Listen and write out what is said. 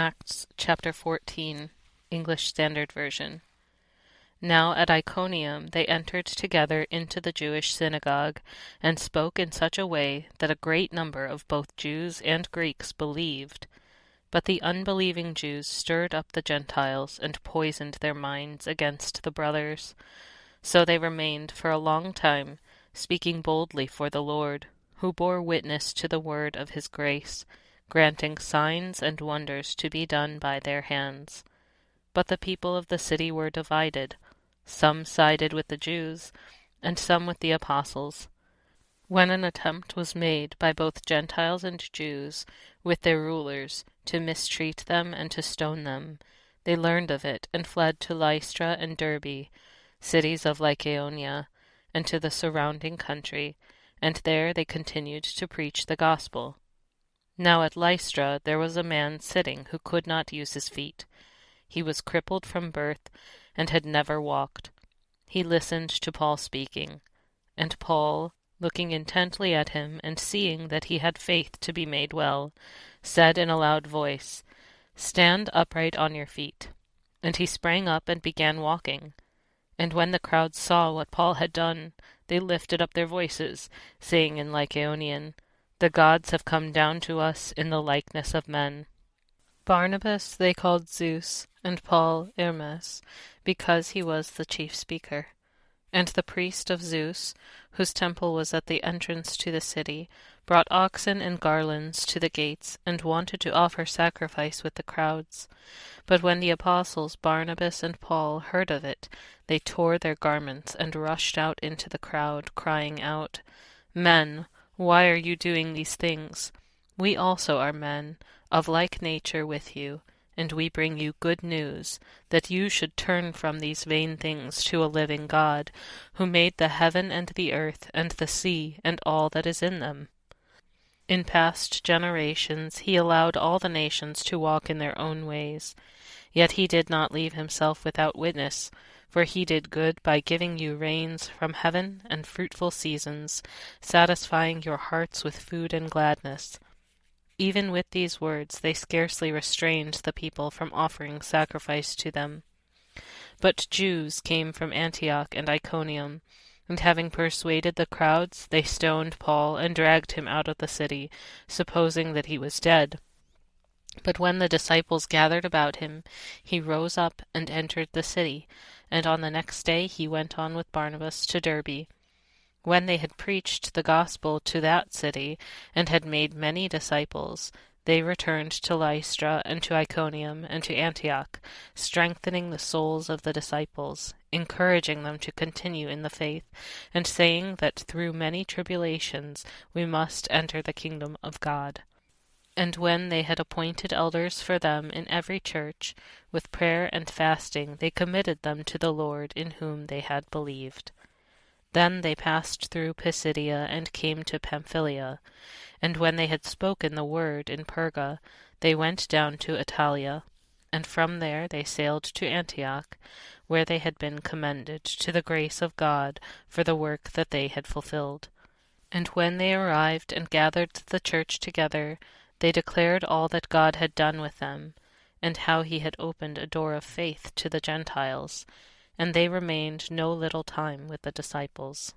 Acts chapter 14, English Standard Version. Now at Iconium they entered together into the Jewish synagogue, and spoke in such a way that a great number of both Jews and Greeks believed. But the unbelieving Jews stirred up the Gentiles, and poisoned their minds against the brothers. So they remained for a long time, speaking boldly for the Lord, who bore witness to the word of his grace, granting signs and wonders to be done by their hands. But the people of the city were divided. Some sided with the Jews, and some with the apostles. When an attempt was made by both Gentiles and Jews, with their rulers, to mistreat them and to stone them, they learned of it, and fled to Lystra and Derbe, cities of Lycaonia, and to the surrounding country, and there they continued to preach the gospel. Now at Lystra there was a man sitting who could not use his feet. He was crippled from birth, and had never walked. He listened to Paul speaking, and Paul, looking intently at him, and seeing that he had faith to be made well, said in a loud voice, "Stand upright on your feet." And he sprang up and began walking. And when the crowd saw what Paul had done, they lifted up their voices, saying in Lycaonian, "The gods have come down to us in the likeness of men." Barnabas they called Zeus, and Paul Hermes, because he was the chief speaker. And the priest of Zeus, whose temple was at the entrance to the city, brought oxen and garlands to the gates, and wanted to offer sacrifice with the crowds. But when the apostles Barnabas and Paul heard of it, they tore their garments and rushed out into the crowd, crying out, "Men, why are you doing these things? We also are men, of like nature with you, and we bring you good news, that you should turn from these vain things to a living God, who made the heaven and the earth and the sea and all that is in them. In past generations he allowed all the nations to walk in their own ways. Yet he did not leave himself without witness, for he did good by giving you rains from heaven and fruitful seasons, satisfying your hearts with food and gladness." Even with these words they scarcely restrained the people from offering sacrifice to them. But Jews came from Antioch and Iconium, and having persuaded the crowds, they stoned Paul and dragged him out of the city, supposing that he was dead. But when the disciples gathered about him, he rose up and entered the city, and on the next day he went on with Barnabas to Derbe. When they had preached the gospel to that city, and had made many disciples, they returned to Lystra and to Iconium and to Antioch, strengthening the souls of the disciples, encouraging them to continue in the faith, and saying that through many tribulations we must enter the kingdom of God. And when they had appointed elders for them in every church, with prayer and fasting they committed them to the Lord in whom they had believed. Then they passed through Pisidia and came to Pamphylia, and when they had spoken the word in Perga, they went down to Attalia, and from there they sailed to Antioch, where they had been commended to the grace of God for the work that they had fulfilled. And when they arrived and gathered the church together, they declared all that God had done with them, and how he had opened a door of faith to the Gentiles, and they remained no little time with the disciples.